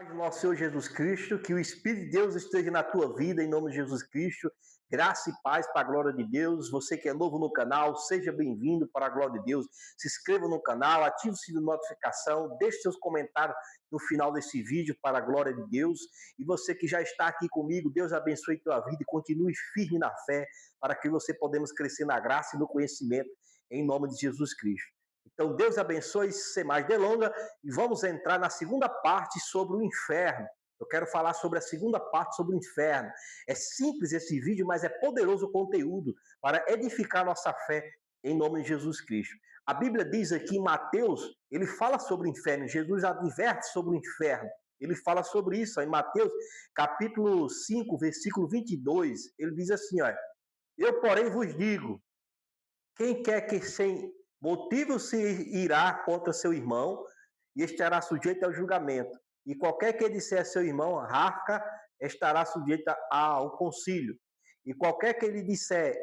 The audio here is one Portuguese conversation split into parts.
Do nosso Senhor Jesus Cristo, que o Espírito de Deus esteja na tua vida, em nome de Jesus Cristo. Graça e paz para a glória de Deus. Você que é novo no canal, seja bem-vindo para a glória de Deus. Se inscreva no canal, ative o sininho de notificação, deixe seus comentários no final desse vídeo para a glória de Deus. E você que já está aqui comigo, Deus abençoe tua vida e continue firme na fé para que você podemos crescer na graça e no conhecimento em nome de Jesus Cristo. Então, Deus abençoe, sem mais delongas, e vamos entrar na segunda parte sobre o inferno. Eu quero falar sobre a segunda parte sobre o inferno. É simples esse vídeo, mas é poderoso o conteúdo para edificar nossa fé em nome de Jesus Cristo. A Bíblia diz aqui em Mateus, ele fala sobre o inferno, Jesus adverte sobre o inferno. Ele fala sobre isso, em Mateus capítulo 5, versículo 22, ele diz assim, ó, eu, porém, vos digo, quem quer que sem motivo se irá contra seu irmão e estará sujeito ao julgamento. E qualquer que disser a seu irmão, raca, estará sujeito ao concílio. E qualquer que lhe disser,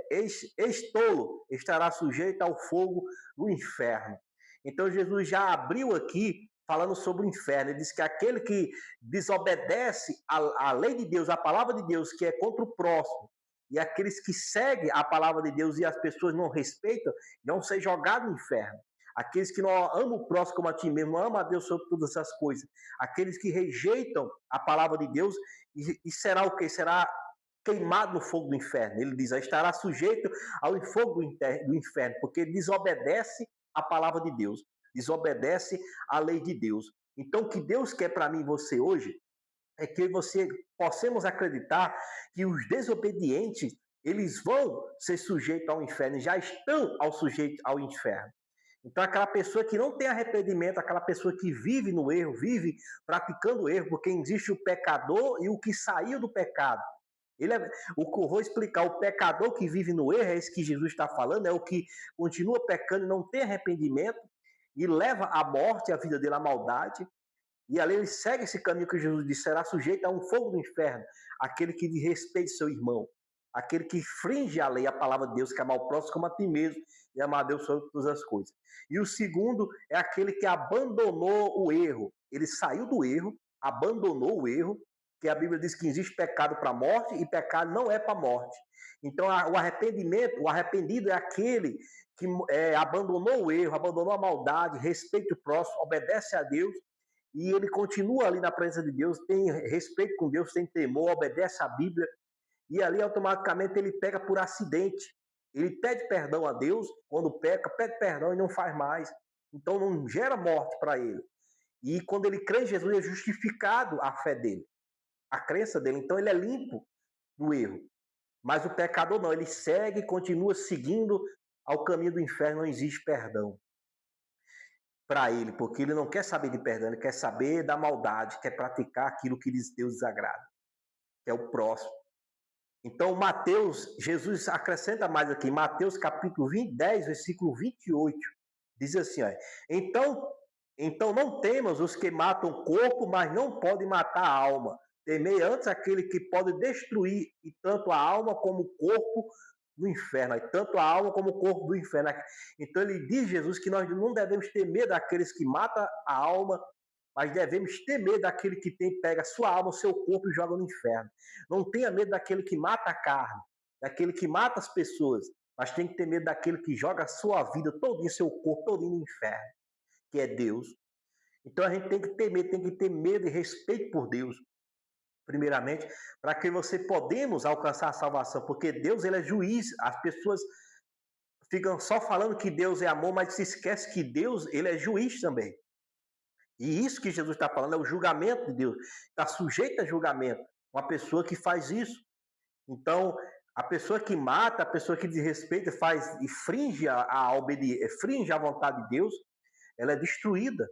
estolo, estará sujeito ao fogo do inferno. Então Jesus já abriu aqui falando sobre o inferno. Ele diz que aquele que desobedece à lei de Deus, à palavra de Deus, que é contra o próximo, e aqueles que seguem a palavra de Deus e as pessoas não respeitam, vão ser jogados no inferno. Aqueles que não amam o próximo como a ti mesmo, amam a Deus sobre todas essas coisas. Aqueles que rejeitam a palavra de Deus, e será o quê? Será queimado no fogo do inferno. Ele diz, estará sujeito ao fogo do inferno, porque desobedece a palavra de Deus, desobedece a lei de Deus. Então, o que Deus quer para mim e você hoje é que você possamos acreditar que os desobedientes, eles vão ser sujeitos ao inferno, já estão sujeitos ao inferno. Então, aquela pessoa que não tem arrependimento, aquela pessoa que vive no erro, vive praticando o erro, porque existe o pecador e o que saiu do pecado. O que eu vou explicar, o pecador que vive no erro, é esse que Jesus está falando, é o que continua pecando e não tem arrependimento e leva à morte a vida dele, à maldade. E ali ele segue esse caminho que Jesus disse, será sujeito a um fogo do inferno, aquele que desrespeita seu irmão, aquele que infringe a lei, a palavra de Deus, que amar o próximo como a ti mesmo e amar a Deus sobre todas as coisas. E o segundo é aquele que abandonou o erro. Ele saiu do erro, abandonou o erro, que a Bíblia diz que existe pecado para a morte e pecado não é para a morte. Então, o arrependimento, o arrependido é aquele que abandonou o erro, abandonou a maldade, respeita o próximo, obedece a Deus e ele continua ali na presença de Deus, tem respeito com Deus, tem temor, obedece à Bíblia, e ali automaticamente ele pega por acidente. Ele pede perdão a Deus, quando peca, pede perdão e não faz mais. Então não gera morte para ele. E quando ele crê em Jesus, é justificado a fé dele, a crença dele. Então ele é limpo do erro. Mas o pecador não, ele segue e continua seguindo ao caminho do inferno, não existe perdão para ele, porque ele não quer saber de perdão, ele quer saber da maldade, quer praticar aquilo que Deus desagrada, que é o próximo. Então, Mateus, Jesus acrescenta mais aqui, Mateus capítulo 10, versículo 28, diz assim, ó, então não temas os que matam o corpo, mas não podem matar a alma. Temei antes aquele que pode destruir e tanto a alma como o corpo no inferno, e tanto a alma como o corpo do inferno. Então ele diz, Jesus, que nós não devemos ter medo daqueles que matam a alma, mas devemos ter medo daquele que pega a sua alma, o seu corpo e joga no inferno. Não tenha medo daquele que mata a carne, daquele que mata as pessoas, mas tem que ter medo daquele que joga a sua vida todinho, seu corpo todinho no inferno, que é Deus. Então a gente tem que ter medo e respeito por Deus, primeiramente, para que você podemos alcançar a salvação, porque Deus, ele é juiz. As pessoas ficam só falando que Deus é amor, mas se esquece que Deus, ele é juiz também. E isso que Jesus está falando é o julgamento de Deus. Está sujeito a julgamento uma pessoa que faz isso. Então, a pessoa que mata, a pessoa que desrespeita, faz e fringe a vontade de Deus, ela é destruída.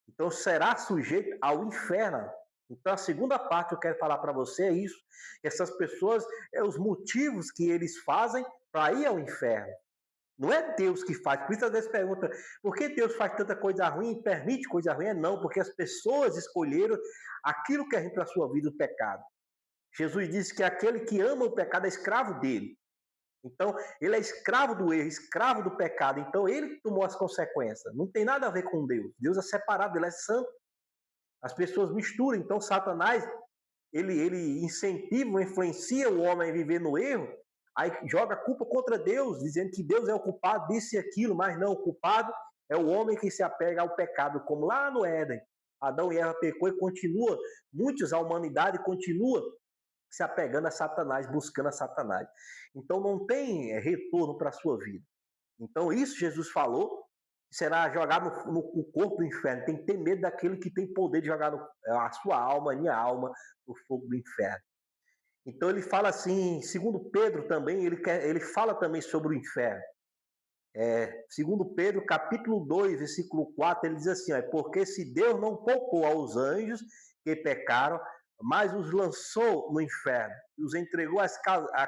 Então, será sujeito ao inferno. Então, a segunda parte que eu quero falar para você é isso. Essas pessoas, os motivos que eles fazem para ir ao inferno. Não é Deus que faz. Por isso, às vezes, pergunta, por que Deus faz tanta coisa ruim e permite coisa ruim? Não, porque as pessoas escolheram aquilo que é ruim para a sua vida, o pecado. Jesus disse que aquele que ama o pecado é escravo dele. Então, ele é escravo do erro, escravo do pecado. Então, ele tomou as consequências. Não tem nada a ver com Deus. Deus é separado, ele é santo. As pessoas misturam. Então, Satanás, ele incentiva, influencia o homem a viver no erro, aí joga a culpa contra Deus, dizendo que Deus é o culpado disso e aquilo, mas não, o culpado é o homem que se apega ao pecado, como lá no Éden. Adão e Eva pecou e continua, a humanidade continua se apegando a Satanás, buscando a Satanás. Então não tem retorno para a sua vida. Então isso Jesus falou, será jogado no corpo do inferno. Tem que ter medo daquele que tem poder de jogar a sua alma, a minha alma, no fogo do inferno. Então ele fala assim, segundo Pedro também, ele fala também sobre o inferno. Segundo Pedro, capítulo 2, versículo 4, ele diz assim, porque se Deus não poupou aos anjos que pecaram, mas os lançou no inferno, e os entregou às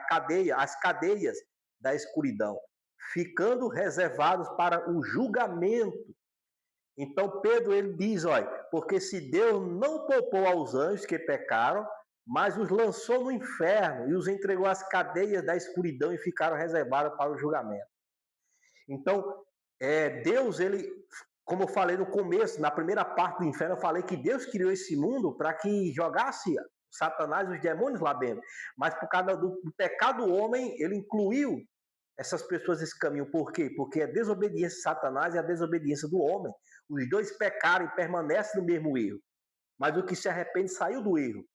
cadeias da escuridão, ficando reservados para o julgamento. Então Pedro ele diz, porque se Deus não poupou aos anjos que pecaram, mas os lançou no inferno e os entregou às cadeias da escuridão e ficaram reservados para o julgamento. Então, Deus, ele, como eu falei no começo, na primeira parte do inferno, eu falei que Deus criou esse mundo para que jogasse Satanás, os demônios lá dentro. Mas por causa do pecado do homem, ele incluiu essas pessoas nesse caminho. Por quê? Porque a desobediência de Satanás e a desobediência do homem. Os dois pecaram e permanecem no mesmo erro. Mas o que se arrepende saiu do erro.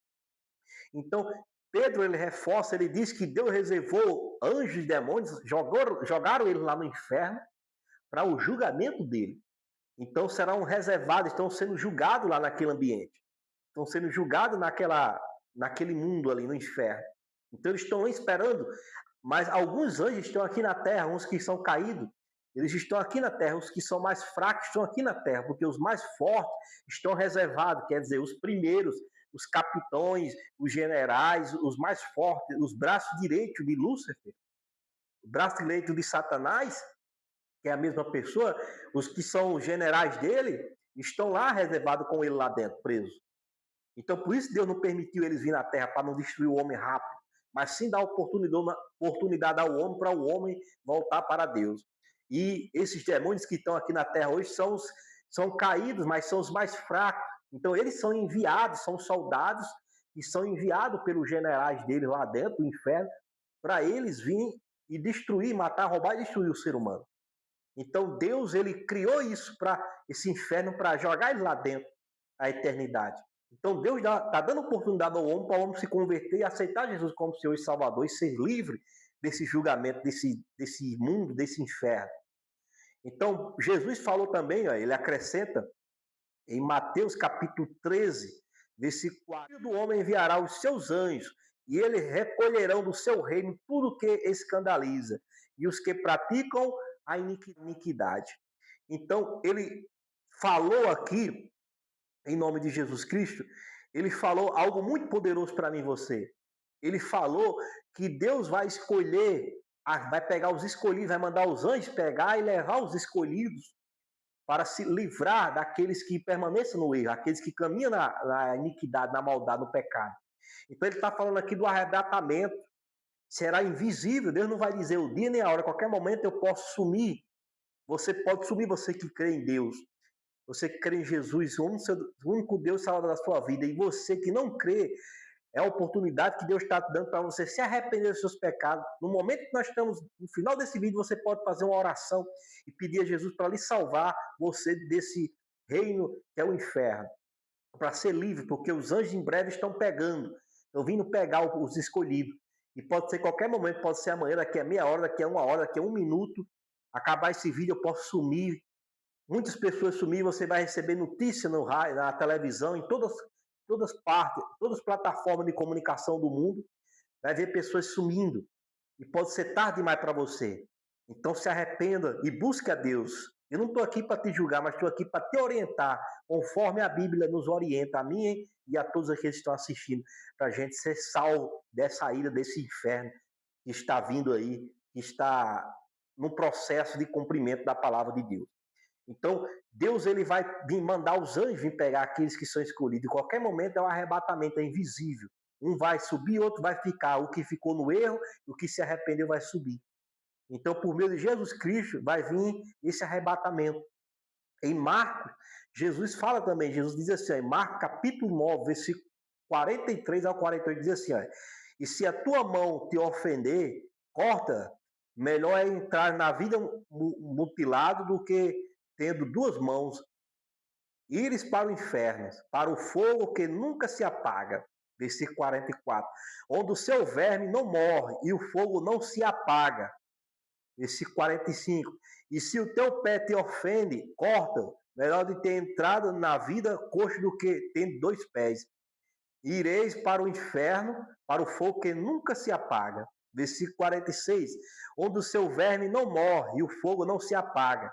Então, Pedro, ele reforça, ele diz que Deus reservou anjos e demônios, jogaram eles lá no inferno para o julgamento dele. Então, serão reservados, estão sendo julgados lá naquele ambiente. Estão sendo julgados naquele mundo ali no inferno. Então, eles estão esperando, mas alguns anjos estão aqui na terra, uns que são caídos, eles estão aqui na terra, os que são mais fracos estão aqui na terra, porque os mais fortes estão reservados, quer dizer, os primeiros, os capitães, os generais, os mais fortes, os braços direitos de Lúcifer, o braço direito de Satanás, que é a mesma pessoa, os que são os generais dele, estão lá reservados com ele lá dentro, presos. Então, por isso Deus não permitiu eles vir na terra, para não destruir o homem rápido, mas sim dar oportunidade ao homem, para o homem voltar para Deus. E esses demônios que estão aqui na terra hoje são caídos, mas são os mais fracos. Então, eles são enviados, são soldados, e são enviados pelos generais deles lá dentro do inferno, para eles virem e destruir, matar, roubar e destruir o ser humano. Então, Deus, ele criou isso, para esse inferno, para jogar ele lá dentro, a eternidade. Então, Deus está dando oportunidade ao homem, para o homem se converter e aceitar Jesus como Senhor e Salvador, e ser livre desse julgamento, desse mundo, desse inferno. Então, Jesus falou também, ele acrescenta, em Mateus capítulo 13, versículo 4, o Filho do Homem enviará os seus anjos, e eles recolherão do seu reino tudo que escandaliza, e os que praticam a iniquidade. Então, ele falou aqui, em nome de Jesus Cristo, ele falou algo muito poderoso para mim e você. Ele falou que Deus vai escolher, vai pegar os escolhidos, vai mandar os anjos pegar e levar os escolhidos para se livrar daqueles que permanecem no erro, aqueles que caminham na iniquidade, na maldade, no pecado. Então ele está falando aqui do arrebatamento, será invisível, Deus não vai dizer o dia nem a hora, a qualquer momento eu posso sumir. Você pode sumir, você que crê em Deus, você que crê em Jesus, o único Deus salvador da sua vida, e você que não crê, é a oportunidade que Deus está dando para você se arrepender dos seus pecados. No momento que nós estamos, no final desse vídeo, você pode fazer uma oração e pedir a Jesus para lhe salvar você desse reino que é o inferno, para ser livre, porque os anjos em breve estão vindo pegar os escolhidos. E pode ser qualquer momento, pode ser amanhã, daqui a meia hora, daqui a uma hora, daqui a um minuto, acabar esse vídeo, eu posso sumir. Muitas pessoas sumir, você vai receber notícia no rádio, na televisão, em todas partes, todas as plataformas de comunicação do mundo, vai ver pessoas sumindo. E pode ser tarde demais para você. Então se arrependa e busque a Deus. Eu não estou aqui para te julgar, mas estou aqui para te orientar, conforme a Bíblia nos orienta, a mim e a todos aqueles que estão assistindo, para a gente ser salvo dessa ira, desse inferno que está vindo aí, que está no processo de cumprimento da palavra de Deus. Então, Deus ele vai mandar os anjos vir pegar aqueles que são escolhidos. Em qualquer momento é um arrebatamento, é invisível. Um vai subir, outro vai ficar. O que ficou no erro, o que se arrependeu vai subir. Então, por meio de Jesus Cristo, vai vir esse arrebatamento. Em Marcos, Jesus fala também, Jesus diz assim, ó, em Marcos capítulo 9, versículo 43 ao 48, diz assim, ó, e se a tua mão te ofender, corta, melhor é entrar na vida mutilado do que tendo duas mãos, ires para o inferno, para o fogo que nunca se apaga. Versículo 44, onde o seu verme não morre e o fogo não se apaga. Versículo 45, e se o teu pé te ofende, corta-o, melhor de ter entrado na vida coxo do que tendo dois pés. Ireis para o inferno, para o fogo que nunca se apaga. Versículo 46, onde o seu verme não morre e o fogo não se apaga.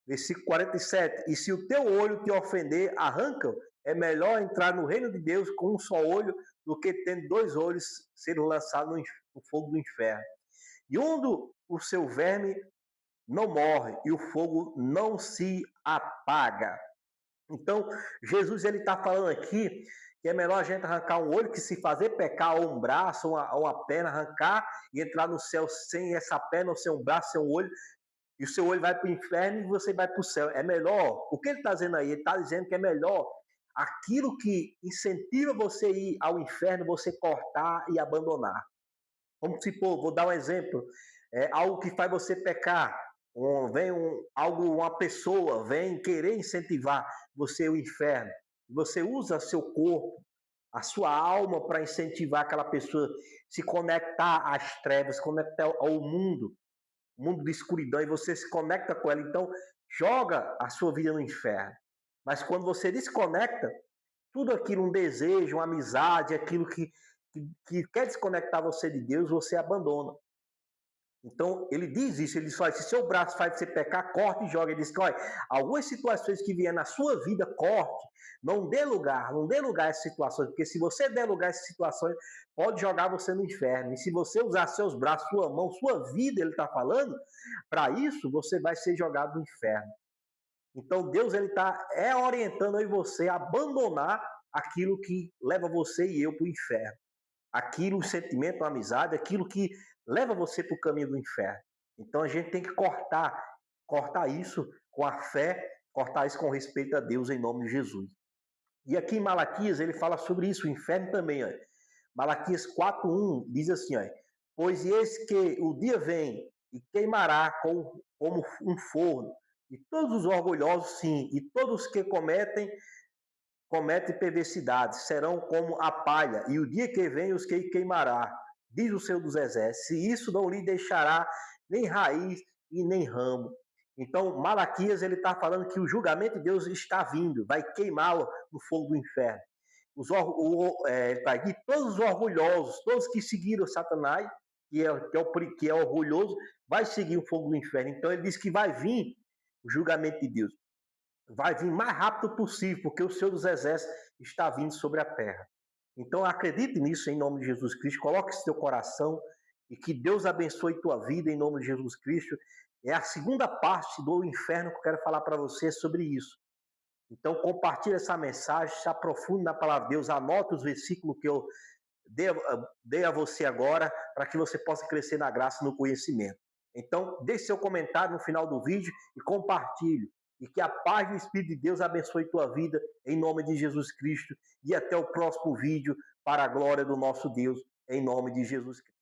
Versículo 47, e se o teu olho te ofender, arranca-o. É melhor entrar no reino de Deus com um só olho do que tendo dois olhos ser lançado no fogo do inferno. E onde o seu verme não morre e o fogo não se apaga. Então, Jesus ele está falando aqui que é melhor a gente arrancar um olho que se fazer pecar, ou um braço, ou uma perna, arrancar e entrar no céu sem essa perna, ou sem um braço, sem um olho, e o seu olho vai para o inferno e você vai para o céu. É melhor, o que ele está dizendo aí? Ele está dizendo que é melhor aquilo que incentiva você a ir ao inferno, você cortar e abandonar. Vamos supor, vou dar um exemplo, algo que faz você pecar, uma pessoa vem querer incentivar você ao inferno, você usa seu corpo, a sua alma para incentivar aquela pessoa a se conectar às trevas, se conectar ao mundo de escuridão, e você se conecta com ela, então joga a sua vida no inferno. Mas quando você desconecta, tudo aquilo, um desejo, uma amizade, aquilo que quer desconectar você de Deus, você abandona. Então, ele diz isso, ele diz, olha, se seu braço faz você pecar, corte e joga. Ele diz que, olha, algumas situações que vierem na sua vida, corte, não dê lugar a essas situações, porque se você der lugar a essas situações, pode jogar você no inferno. E se você usar seus braços, sua mão, sua vida, ele está falando, para isso, você vai ser jogado no inferno. Então, Deus ele está orientando aí você a abandonar aquilo que leva você e eu para o inferno. Aquilo, o sentimento, a amizade, aquilo que leva você para o caminho do inferno. Então a gente tem que cortar isso com a fé, cortar isso com respeito a Deus em nome de Jesus. E aqui em Malaquias ele fala sobre isso, o inferno também. Ó. Malaquias 4:1 diz assim, ó, pois eis que o dia vem e queimará como um forno, e todos os orgulhosos sim, e todos os que cometem perversidades, serão como a palha, e o dia que vem os que queimará, diz o Senhor dos Exércitos, e isso não lhe deixará nem raiz e nem ramo. Então, Malaquias ele está falando que o julgamento de Deus está vindo, vai queimá-lo no fogo do inferno. Todos os orgulhosos, todos que seguiram Satanás, que é orgulhoso, vai seguir o fogo do inferno. Então, ele diz que vai vir o julgamento de Deus. Vai vir mais rápido possível, porque o Senhor dos Exércitos está vindo sobre a terra. Então acredite nisso em nome de Jesus Cristo, coloque isso no teu coração e que Deus abençoe tua vida em nome de Jesus Cristo. É a segunda parte do inferno que eu quero falar para você sobre isso. Então compartilhe essa mensagem, se aprofunde na palavra de Deus, anote os versículos que eu dei a você agora, para que você possa crescer na graça e no conhecimento. Então deixe seu comentário no final do vídeo e compartilhe. E que a paz do Espírito de Deus abençoe tua vida, em nome de Jesus Cristo. E até o próximo vídeo, para a glória do nosso Deus, em nome de Jesus Cristo.